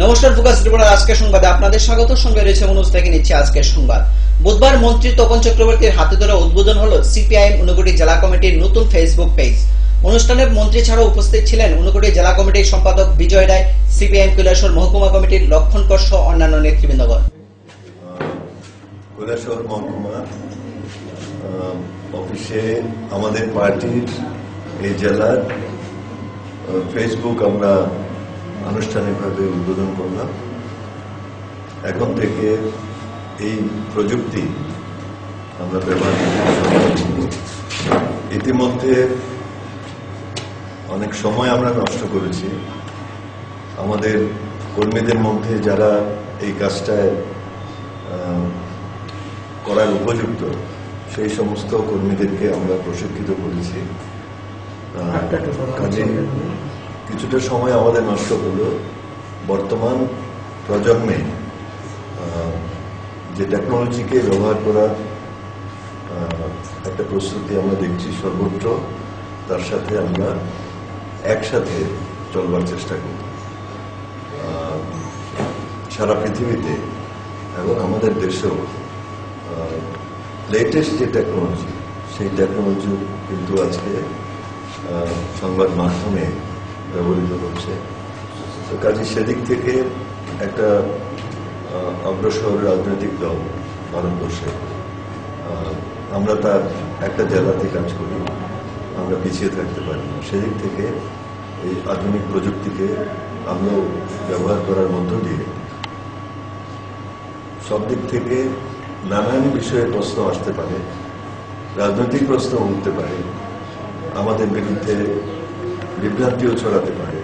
নমস্কার, focus reporter আজকের সংবাদে আপনাদের স্বাগত। সঙ্গে রয়েছে মনোজ। দেখে নিচ্ছে আজকের সংবাদ। বুধবার মন্ত্রী তপন চক্রবর্তীর হাতে ধরে উদ্বোধন হলো সিপিআইএম ঊনকোটি জেলা কমিটির নতুন ফেসবুক পেজ। অনুষ্ঠানে মন্ত্রী ছাড়াও উপস্থিত ছিলেন ঊনকোটি জেলা কমিটির সম্পাদক বিজয় রায়, সিপিআইএম কৈলাসহর মহকুমা কমিটির লক্ষণ কর সহ অন্যান্য নেতৃবৃন্দগণ। কৈলাসহর মহকুমা অফিসে আমাদের পার্টির এই জেলার ফেসবুক আমরা আনুষ্ঠানিকভাবে উদ্বোধন করলাম। এখন থেকে এই প্রযুক্তি আমরা ব্যবহার করছি। ইতিমধ্যে অনেক সময় আমরা নষ্ট করেছি। আমাদের কর্মীদের মধ্যে যারা এই কাজটায় করার উপযুক্ত সেই সমস্ত কর্মীদেরকে আমরা প্রশিক্ষিত করেছি। কাজে কিছুটা সময় আমাদের নষ্ট হলো। বর্তমান প্রজন্মে যে টেকনোলজিকে ব্যবহার করার একটা প্রস্তুতি আমরা দেখছি সর্বত্র, তার সাথে আমরা একসাথে চলবার চেষ্টা করি। সারা পৃথিবীতে এবং আমাদের দেশেও লেটেস্ট যে টেকনোলজি, সেই টেকনোলজি কিন্তু আজকে সংবাদ মাধ্যমে ব্যবহৃত হচ্ছে। তো কাজে সেদিক থেকে একটা অগ্রসর রাজনৈতিক দল ভারতবর্ষে, আমরা তার একটা জেলাতে কাজ করি, আমরা পিছিয়ে থাকতে পারি না। সেদিক থেকে এই আধুনিক প্রযুক্তিকে আমরাও ব্যবহার করার মধ্য দিয়ে সব দিক থেকে নানান বিষয়ে প্রশ্ন আসতে পারে, রাজনৈতিক প্রশ্ন উঠতে পারে, আমাদের বিরুদ্ধে বিভ্রান্তিও ছড়াতে পারে,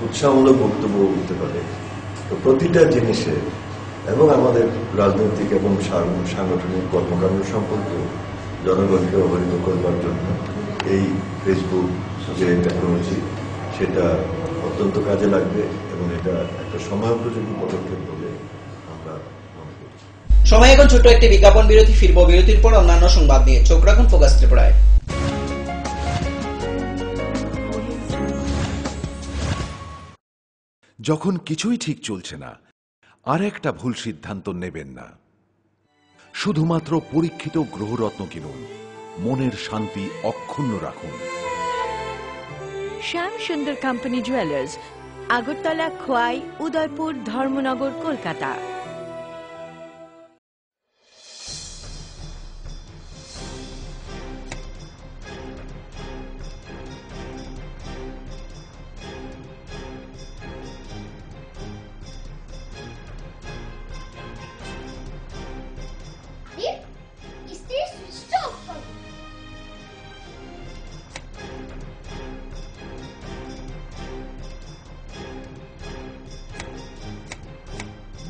উৎসাহমূলক বক্তব্য উঠতে পারে। তো প্রতিটা জিনিসে এবং আমাদের রাজনৈতিক এবং সাংগঠনিক কর্মকাণ্ড সম্পর্কে জনগণকে অবহিত করবার জন্য এই ফেসবুক যে টেকনোলজি, সেটা অত্যন্ত কাজে লাগবে এবং এটা একটা সময়োপযোগী পদক্ষেপ বলে আমরা মনে করছি। সময় এখন ছোট্ট একটি বিজ্ঞাপন বিরতি। ফিরবো বিরতির পর অন্যান্য সংবাদ নিয়ে। চোখ রাখুন ফোকাস ত্রিপুরায়। যখন কিছুই ঠিক চলছে না, আর একটা ভুল সিদ্ধান্ত নেবেন না। শুধুমাত্র পরীক্ষিত গ্রহরত্ন কিনুন, মনের শান্তি অক্ষুণ্ণ রাখুন। Shyam Sundar company jewellers, Agartala, Khowai, Udaipur, Dharmanagar, Kolkata.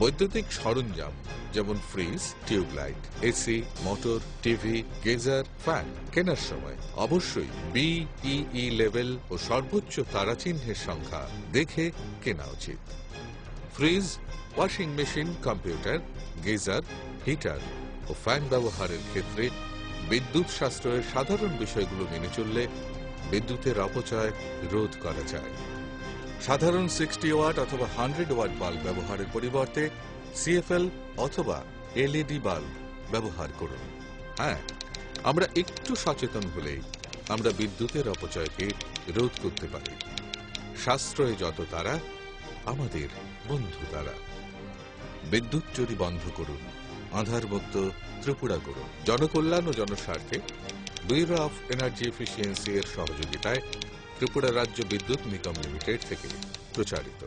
বৈদ্যুতিক সরঞ্জাম যেমন fridge, tube light, AC, motor, TV, geyser, fan কেনার সময় অবশ্যই BEE লেভেল ও সর্বোচ্চ তারাচিহ্নের সংখ্যা দেখে কেনা উচিত। Fridge, washing machine, computer, geyser, heater ও ফ্যান ব্যবহারের ক্ষেত্রে বিদ্যুৎ সাশ্রয়ের সাধারণ বিষয়গুলো মেনে চললে বিদ্যুতের অপচয় রোধ করা যায়। সাধারণ 60 ওয়াট অথবা 100 ওয়াট বাল্ব ব্যবহারের পরিবর্তে CFL অথবা LED বাল্ব ব্যবহার করুন। হ্যাঁ, আমরা একটু সচেতন হলেই আমরা বিদ্যুতের অপচয়কে রোধ করতে পারি। সাশ্রয়ে যত তারা, আমাদের বন্ধু তারা। বিদ্যুৎ চুরি বন্ধ করুন, আধারমুক্ত ত্রিপুরা করুন। জনকল্যাণ ও জনস্বার্থে ব্যুরো অফ এনার্জি এফিসিয়েন্সি এর সহযোগিতায় ত্রিপুরা রাজ্য বিদ্যুৎ নিগম লিমিটেড থেকে প্রচারিত।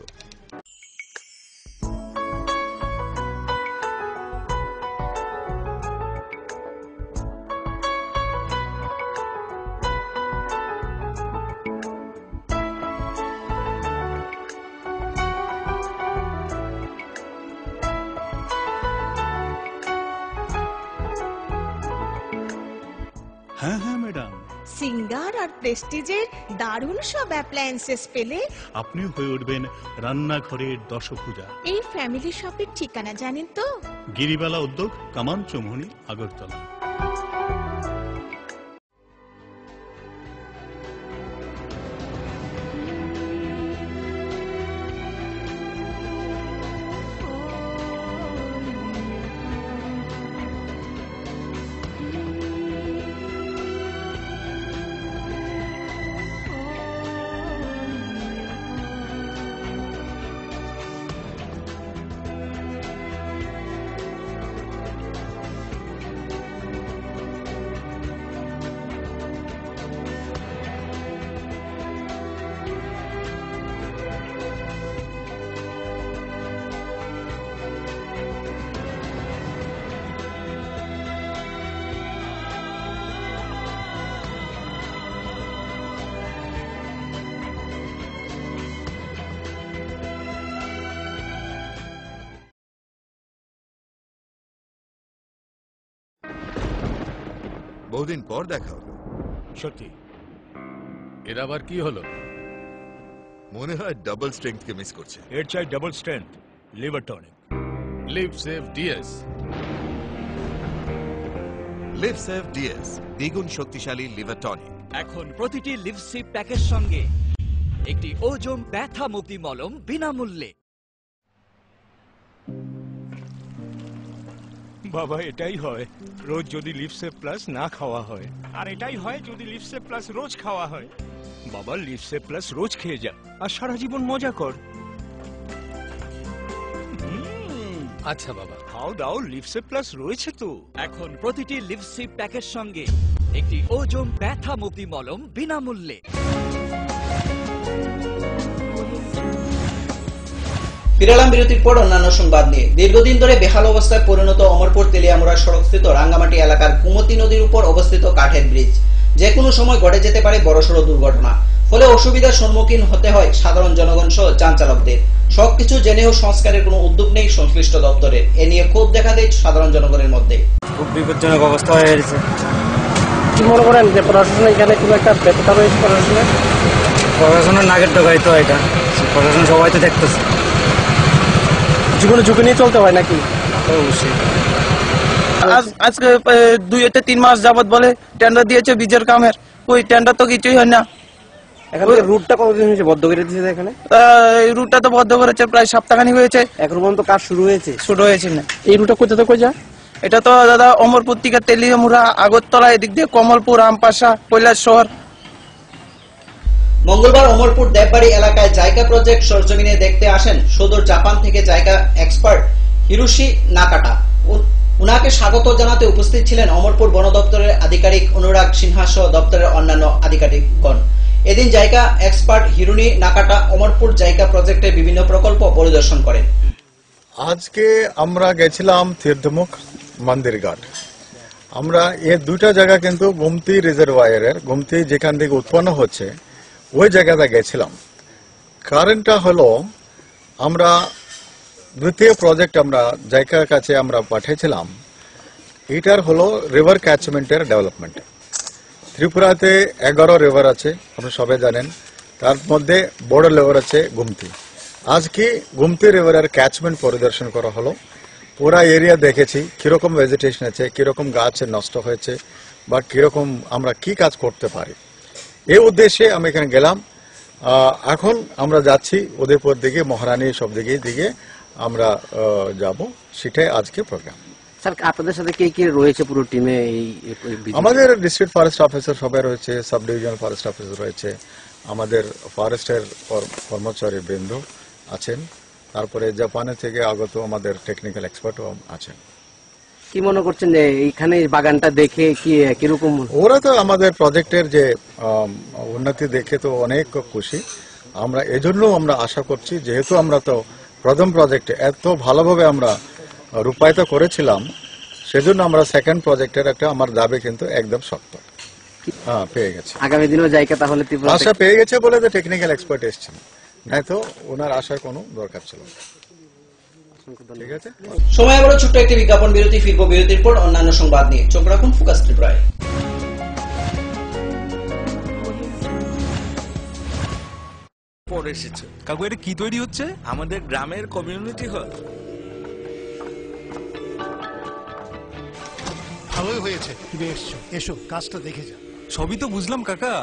হ্যাঁ হ্যাঁ ম্যাডাম, সিঙ্গার আর প্রেস্টিজের দারুণ সব অ্যাপ্লায়েন্সেস পেলে আপনি হয়ে উঠবেন রান্নাঘরের দশভুজা। এই ফ্যামিলি শপের ঠিকানা জানেন তো? গিরিবালা উদ্যোগ, কামান চৌমুহনী, আগরতলা। বহুদিন পর দেখা হলো। সত্যি এর আবার কি হলো? মনে হয় ডাবল স্ট্রেংথকে মিস করছে। এর চাই double strength liver tonic. Liv Save DS. Liv Save DS দ্বিগুণ শক্তিশালী লিভার টনিক। এখন প্রতিটি লিভসিপ প্যাকের সঙ্গে একটি ওজন ব্যথা মুক্তি মলম বিনামূল্যে। বাবা এটাই হয় রোজ যদি লিভসেভ প্লাস না খাওয়া হয়, আর এটাই হয় যদি লিভসেভ প্লাস রোজ খাওয়া হয়। বাবা লিভসেভ প্লাস রোজ খেয়ে যা আর সারা জীবন মজা কর। আচ্ছা বাবা, খাও দাও, লিভসেভ প্লাস রয়েছে তো। এখন প্রতিটি লিভসিপ প্যাকের সঙ্গে একটি ওজন ব্যথা মুক্তি মলম বিনামূল্যে। ফিরালাম বিরতির পর অন্যান্য সংবাদ নিয়ে। দীর্ঘদিন ধরে বেহাল অবস্থায় পরিণত অমরপুর তেলিয়ামুড়া সড়কস্থিত রাঙ্গামাটি এলাকার কুমতি নদীর উপর অবস্থিত কাঠের ব্রিজ যে কোনো সময় ঘটে যেতে পারে বড়সড় দুর্ঘটনা। ফলে অসুবিধার সম্মুখীন হতে হয় সাধারণ জনগণ সহ যান চালকদের। সবকিছু জেনেও সংস্কারের কোনো উদ্যোগ নেই সংশ্লিষ্ট দপ্তরের। এ নিয়ে ক্ষোভ দেখা দেয় সাধারণ জনগণের মধ্যে। খুব বিপজ্জনক অবস্থা হয়ে গেছে। কি মনে করেন যে প্রশাসন এখানে খুব একটা ব্যর্থতা রয়েছে? প্রশাসনের নাগের ডগাই তো এটা, প্রশাসন সবাই তো দেখতেছে। জীবনে ঝুঁকি নিয়ে চলতে হয় নাকি? অবশ্যই। আজকে 2-3 মাস যাবত বলে টেন্ডার দিয়েছে বীজের কামের, ওই টেন্ডার তো কিছুই হয় না। এখানে রুটটা কতদিন হয়েছে বদ্ধ করে দিয়েছে? এখানে এই রুটটা তো বদ্ধ করেছে প্রায় সপ্তাহখানি হয়েছে। এখন পর্যন্ত কাজ শুরু হয়েছে? শুরু হয়েছে না। এই রুটটা কোথা থেকে যায়? এটা তো দাদা অমরপুর থেকে তেলিয়ামুড়া, আগরতলা, এদিক দিয়ে কমলপুর, আমপাশা, কৈলাসহর। মঙ্গলবার অমরপুর দেববাড়ি এলাকায় জায়গা প্রজেক্ট সরজমিনে দেখতে আসেন সুদূর জাপান থেকে জায়গা এক্সপার্ট হিরোশি নাকাটা। উনাকে স্বাগত জানাতে উপস্থিত ছিলেন অমরপুর বন দপ্তরের আধিকারিক অনুরাগ সিনহা সহ দপ্তরের অন্যান্য আধিকারিকগণ। এদিন জায়গা এক্সপার্ট হিরোনি নাকাটা অমরপুর জায়গা প্রজেক্টের বিভিন্ন প্রকল্প পরিদর্শন করেন। আজকে আমরা গেছিলাম তীর্থমুখ মন্দির ঘাট। আমরা এই দুইটা জায়গা কিন্তু গোমতী রিজার্ভায়ারের, গোমতী যেখান থেকে উৎপন্ন হচ্ছে ওই জায়গাটা গেছিলাম। কারণটা হলো আমরা দ্বিতীয় প্রজেক্ট আমরা জায়গার কাছে আমরা পাঠিয়েছিলাম, এটার হলো রিভার ক্যাচমেন্টের ডেভেলপমেন্ট। ত্রিপুরাতে 11 রিভার আছে, আপনি সবাই জানেন। তার মধ্যে বড় রিভার আছে গোমতী। আজকে গোমতী রিভারের ক্যাচমেন্ট পরিদর্শন করা হলো। পুরা এরিয়া দেখেছি কিরকম ভেজিটেশন আছে, কিরকম গাছ নষ্ট হয়েছে বা কিরকম আমরা কি কাজ করতে পারি। এই উদ্দেশ্যে আমি এখানে গেলাম। এখন আমরা যাচ্ছি উদয়পুর দিকে, মহারানী সব দিকে আমরা যাব, সেটাই আজকে প্রোগ্রাম। স্যার আপনাদের সাথে কে কে রয়েছে পুরো টিমে? আমাদের ডিস্ট্রিক্ট ফরেস্ট অফিসার সবাই রয়েছে, সাব ডিভিশনাল ফরেস্ট অফিসার রয়েছে, আমাদের ফরেস্টের কর্মচারী বৃন্দ আছেন, তারপরে জাপানের থেকে আগত আমাদের টেকনিক্যাল এক্সপার্টও আছেন। কি মনে করছেন যে এইখানে বাগানটা দেখে কিরকম? ওরা তো আমাদের প্রজেক্টের যে উন্নতি দেখে তো অনেক খুশি। আমরা এজন্য আমরা আশা করছি, যেহেতু আমরা তো প্রথম প্রজেক্টে এত ভালোভাবে আমরা রূপায়িত করেছিলাম, সেজন্য আমরা সেকেন্ড প্রজেক্টের একটা আমার দাবি কিন্তু একদম শক্ত। হ্যাঁ, পেয়ে গেছে। আগামী দিনেও জায়গা তাহলে আশা পেয়ে গেছে বলে তো টেকনিক্যাল এক্সপার্ট এসছেন, নাই তো ওনার আসার কোনো দরকার ছিল না। ঠিক আছে, সময় আবারও ছোট্ট একটি বিজ্ঞাপন বিরতি। ফিরবো বিরতির পর অন্যান্য সংবাদ নিয়ে। চোখ রাখুন ফোকাস ত্রিপুরায়। পরে এসেছে। কাকু এটা কি তৈরি হচ্ছে? আমাদের গ্রামের কমিউনিটি হল। ভালোই হয়েছে তুমি এসছো, এসো কাজটা দেখে যা। সবই তো বুঝলাম কাকা,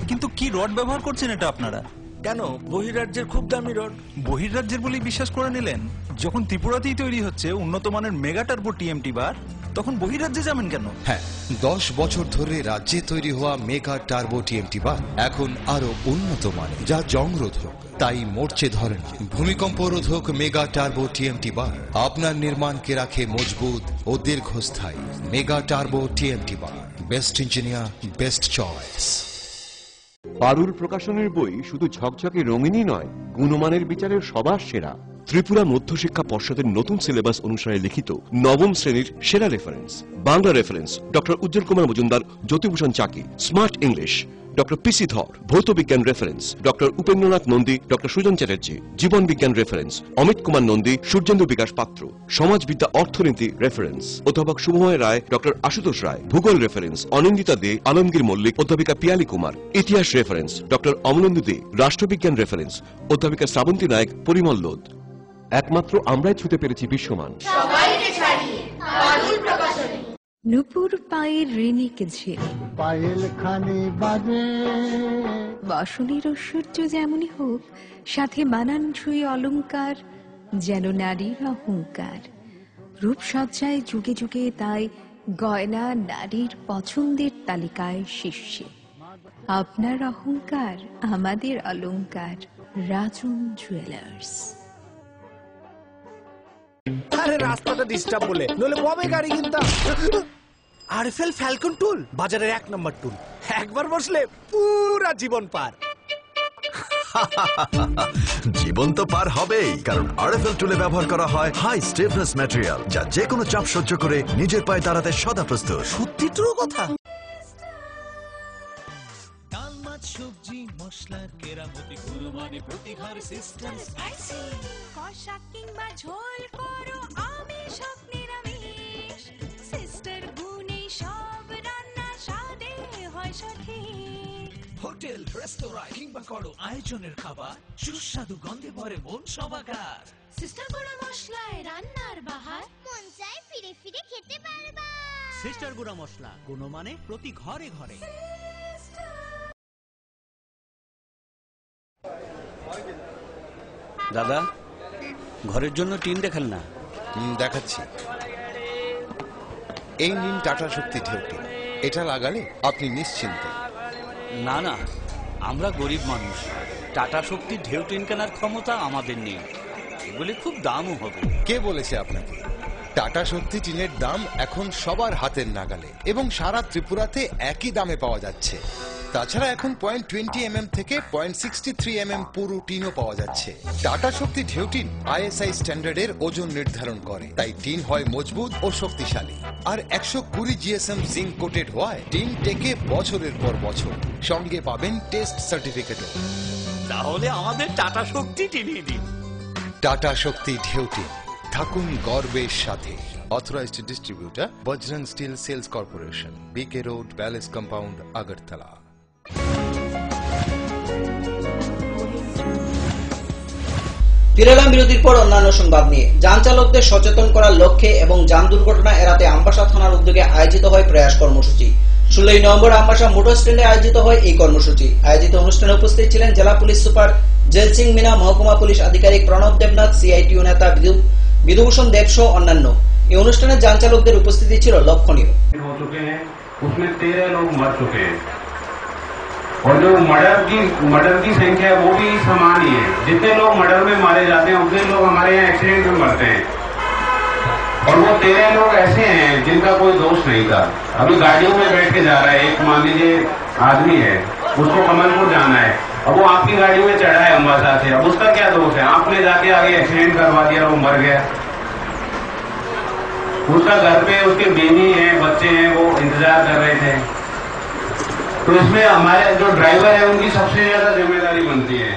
কিন্তু কি রড ব্যবহার করছেন এটা আপনারা? কেন, বহিরাজ্যের খুব দামি রড। বহিরাজ্যের বলেই বিশ্বাস করে নিলেন? যখন ত্রিপুরাতেই তৈরি হচ্ছে উন্নত মানের মেগা টার্বো টিএমটি বার, তখন বহিরাজ্যে যাবেন কেন? হ্যাঁ, 10 বছর ধরে রাজ্যে তৈরি হওয়া মেগা টার্বো টিএমটি বার এখন আরো উন্নত মানের, যা জংরোধক, তাই মরচে ধরেন। ভূমিকম্প রোধক মেগা টার্বো টিএমটি বার আপনার নির্মাণকে রাখে মজবুত ও দীর্ঘস্থায়ী। Mega turbo TMT bar, best engineer, best choice. Parul প্রকাশনের বই শুধু ঝকঝকে রঙিনই নয়, গুণমানের বিচারের সবার সেরা। ত্রিপুরা মধ্যশিক্ষা পর্ষদের নতুন সিলেবাস অনুসারে লিখিত নবম শ্রেণীর সেরা reference. Bangla reference doctor Ujjwal Kumar Majumdar, Jyotibhushan Chaki. Smart English doctor PC Dhar, ভৌত বিজ্ঞান reference doctor Upendranath Nandi, doctor Sujan Chatterjee, জীবন বিজ্ঞান রেফারেন্স অমিত কুমার নন্দী, সূর্যেন্দু বিকাশ পাত্র, সমাজবিদ্যা অর্থনীতি রেফারেন্স অধ্যাপক শুভময় রায়, ডক্টর আশুতোষ রায়, ভূগোল রেফারেন্স অনিন্দিতা দে, আলমগীর মল্লিক, অধ্যাপিকা পিয়ালি কুমার, ইতিহাস রেফারেন্স ডক্টর অমলেন্দু দে, রাষ্ট্রবিজ্ঞান রেফারেন্স অধ্যাপিকা শ্রাবন্তী নায়ক, পরিমল লোধ। একমাত্র আমরাই ছুতে পেরেছি বিশ্বমান। নুপুর পায়ের ঋণিক ঝিল, পায়েল খানি বাজে বাসনের ঐশ্বর্য যেমনই হোক, সাথে মানানসই অলংকার যেন নারীর অহংকার। রূপসজ্জায় যুগে যুগে তাই গয়না নারীর পছন্দের তালিকায় শীর্ষে। আপনার অহংকার আমাদের অলংকার, রাজন জুয়েলার্স। আরে রাস্তাটা ডিস্টার্ব বলে, নইলে কবে গাড়ি কিনতাম। আরএফএল ফ্যালকন টুল বাজারের 1 নম্বর টুল, একবার বসলে পুরা জীবন পার। জীবন তো পার হবেই, কারণ আরএফএল টুলে ব্যবহার করা হয় হাই স্টিফনেস ম্যাটেরিয়াল, যা যে কোনো চাপ সহ্য করে নিজের পায়ে দাঁড়াতে সদা প্রস্তুত। সত্যি ট্রু কথা। সবজি মশলার কেরামতি গুণমানে প্রতি ঘর সিস্টেম স্পাইসি, কষা কিংবা ঝোল করো আমিষ হোক নিরামিষ, সিস্টার গুণে সব রান্না স্বাদে হয় সঠিক। হোটেল রেস্তোরাঁ কিংবা করো আয়োজনের খাবার, সুস্বাদু গন্ধে ভরে মন সবাকার। সিস্টার গুঁড়া মশলায় রান্নার বাহার, মন চায় ফিরে ফিরে খেতে পারবা। সিস্টার গুঁড়া মশলা গুণমানে প্রতি ঘরে ঘরে। দাদা, ঘরের জন্য টিন দেখাল না? দেখাচ্ছি। এই নিন টাটা শক্তি ঢেউটি, এটা লাগালে আপনি নিশ্চিন্ত। না না, আমরা গরিব মানুষ, টাটা শক্তি ঢেউ টিন কেনার ক্ষমতা আমাদের নেই। এগুলি খুব দামও হবে। কে বলেছে আপনাকে? টাটা শক্তি টিনের দাম এখন সবার হাতের নাগালে এবং সারা ত্রিপুরাতে একই দামে পাওয়া যাচ্ছে। তাছাড়া এখন 0.20 থেকে 0.63 পুরো টিনও পাওয়া যাচ্ছে। টাটা শক্তি ঢেউ টিন ISI স্ট্যান্ডার্ডের ওজন নির্ধারণ করে, তাই টিন হয় মজবুত ও শক্তিশালী। আর 120 GSM জিঙ্ক কোটেড হওয়ায় টিন টেকে বছরের পর বছর। সঙ্গে পাবেন টেস্ট সার্টিফিকেটও। তাহলে আমাদের টাটা শক্তি টিনিয়ে দিন। টাটা শক্তি ঢেউ টিন, থাকুন গর্বের সাথে। Authorised distributor Bajrang steel sales corporation, BK road, palace compound, Agartala. ফিরেলাম বিরতির পর অন্যান্য সংবাদ নিয়ে। যান চালকদের সচেতন করার লক্ষ্যে এবং যান দুর্ঘটনা এড়াতে আমবাসা থানার উদ্যোগে আয়োজিত হয় প্রয়াস কর্মসূচি। 16 নভেম্বর আমবাসা মোটর স্ট্যান্ডে আয়োজিত হয় এই কর্মসূচি। আয়োজিত অনুষ্ঠানে উপস্থিত ছিলেন জেলা পুলিশ সুপার জেল সিং মিনা, মহকুমা পুলিশ আধিকারিক প্রণব দেবনাথ, CITU নেতা বিধুভূষণ দেব সহ অন্যান্য। এই অনুষ্ঠানে যান চালকদের উপস্থিতি ছিল লক্ষণীয়। उसमें 13 लोग मर चुके हैं और जो मर्डर की संख्या वो भी समान ही है। जितने लोग मर्डर में मारे जाते हैं उतने लोग हमारे यहाँ एक्सीडेंट में मरते हैं और वो 13 लोग ऐसे हैं जिनका कोई दोष नहीं था। अभी गाड़ियों में बैठ के जा रहा है, एक मान लीजिए आदमी है, उसको कमलपुर जाना है, अब वो आपकी गाड़ी में चढ़ा है अम्बासा से, अब उसका क्या दोष है? आपने जाके आगे एक्सीडेंट करवा दिया, वो मर गया। उसका घर पे उसके बेबी है, बच्चे हैं, वो इंतजार कर रहे थे। तो इसमें हमारे जो ड्राइवर है उनकी सबसे ज्यादा जिम्मेदारी बनती है।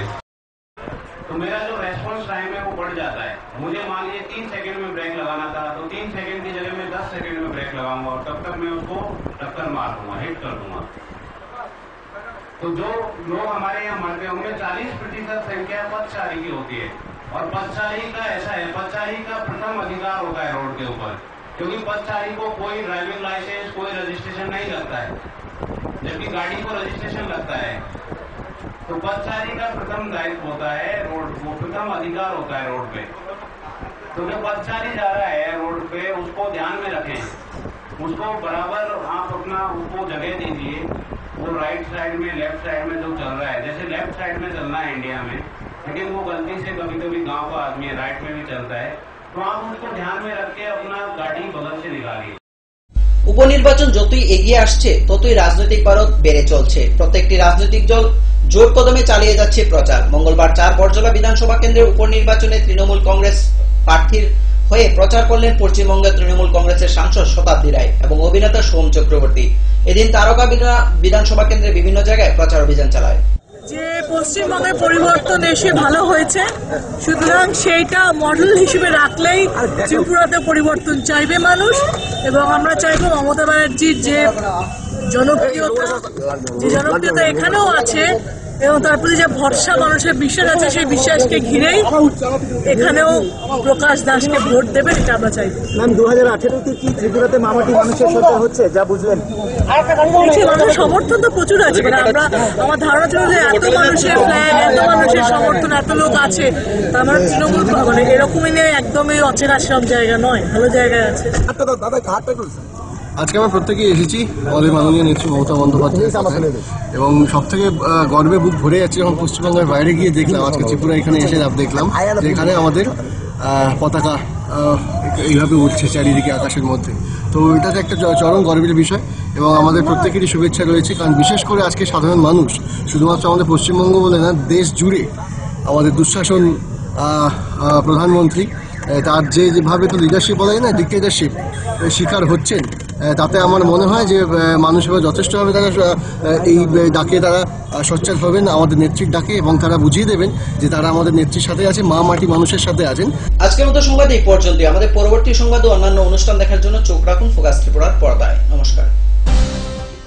तो मेरा जो रेस्पॉन्स टाइम है वो बढ़ जाता है। मुझे मान लीजिए 3 सेकंड में ब्रेक लगाना था, तो 3 सेकंड की जगह में 10 सेकंड में ब्रेक लगाऊंगा और तब तक मैं उसको टक्कर मार दूंगा, हिट कर दूंगा। तो जो लोग हमारे यहाँ मरते हैं उनमें 40% संख्या पथचारी की होती है और पथचारी का ऐसा है, पथचारी का प्रथम अधिकार होता है रोड के ऊपर, क्योंकि पथचारी को कोई ड्राइविंग लाइसेंस, कोई रजिस्ट्रेशन नहीं लगता है, जबकि गाड़ी को रजिस्ट्रेशन लगता है। तो पथचारी का प्रथम दायित्व होता है रोड, वो प्रथम अधिकार होता है रोड पे। तो जो पथचारी जा रहा है रोड पे उसको ध्यान में रखें, उसको बराबर आप अपना उसको जगह दीजिए। वो राइट साइड में, लेफ्ट साइड में जो चल रहा है, जैसे लेफ्ट साइड में चलना है इंडिया में, लेकिन वो गलती से कभी कभी गाँव का आदमी राइट में भी चलता है, तो आप उसको ध्यान में रख के अपना गाड़ी बगल से निकालिए। উপনির্বাচন যতই এগিয়ে আসছে ততই রাজনৈতিক পারদ বেড়ে চলছে। প্রত্যেকটি রাজনৈতিক দল জোর কদমে চালিয়ে যাচ্ছে প্রচার। মঙ্গলবার 4 বরজলা বিধানসভা কেন্দ্রের উপনির্বাচনে তৃণমূল কংগ্রেস প্রার্থীর হয়ে প্রচার করলেন পশ্চিমবঙ্গের তৃণমূল কংগ্রেসের সাংসদ শতাব্দী রায় এবং অভিনেতা সোম চক্রবর্তী। এদিন তারকা বিধানসভা কেন্দ্রে বিভিন্ন জায়গায় প্রচার অভিযান চালায়। যে পশ্চিমবঙ্গের পরিবর্তন এসে ভালো হয়েছে, সুতরাং সেইটা মডেল হিসেবে রাখলেই ত্রিপুরাতে পরিবর্তন চাইবে মানুষ, এবং আমরা চাইবো মমতা ব্যানার্জির যে জনপ্রিয়তা এখানেও আছে এবং তার প্রতি যে ভরসা মানুষের বিশ্বাস আছে, সেই বিশ্বাসকে ঘিরেই এখানেও প্রকাশ দাসকে ভোট দেবে, এটা আমরা চাইবো। 2018-তে কি ত্রিপুরাতে মামাটি মানুষের সরকার হচ্ছে যা বুঝলেন? মানুষের সমর্থন তো প্রচুর আছে, মানে আমার ধারণা ছিল যে এত মানুষের ফ্ল্যাগ, এত মানুষের সমর্থন, এত লোক আছে, আমার তৃণমূল মানে এরকমই নিয়ে একদমই অচেনা সব জায়গা নয়, ভালো জায়গায় আছে। আজকে আমরা প্রত্যেকেই এসেছি আমাদের মাননীয় নেত্রী মমতা বন্দ্যোপাধ্যায় এবং সব থেকে গর্বে বুক ভরে যাচ্ছে যখন পশ্চিমবঙ্গের বাইরে গিয়ে দেখলাম, আজকে ত্রিপুরা এখানে এসে দেখলাম যে এখানে আমাদের পতাকা এইভাবে উঠছে চারিদিকে আকাশের মধ্যে। তো এটাতে একটা চরম গর্বের বিষয় এবং আমাদের প্রত্যেকেরই শুভেচ্ছা রয়েছে, কারণ বিশেষ করে আজকে সাধারণ মানুষ শুধুমাত্র আমাদের পশ্চিমবঙ্গ বলে না, দেশ জুড়ে আমাদের দুঃশাসন প্রধানমন্ত্রী তার যেভাবে তো লিডারশিপ বলা যায় না, ডিক্টেটরশিপ শিকার হচ্ছেন, তাতে আমার মনে হয় যে মানুষ এবার যথেষ্টভাবে তারা এই ডাকে তারা সোচ্চার হবেন আমাদের নেত্রীর ডাকে, এবং তারা বুঝিয়ে দেবেন যে তারা আমাদের নেত্রীর সাথে আছে, মা মাটি মানুষের সাথে আছেন। আজকের মতো সংবাদ এই পর্যন্তই। আমাদের পরবর্তী সংবাদ ও অন্যান্য অনুষ্ঠান দেখার জন্য চোখ রাখুন ফোকাস ত্রিপুরার পর্দায়। নমস্কার।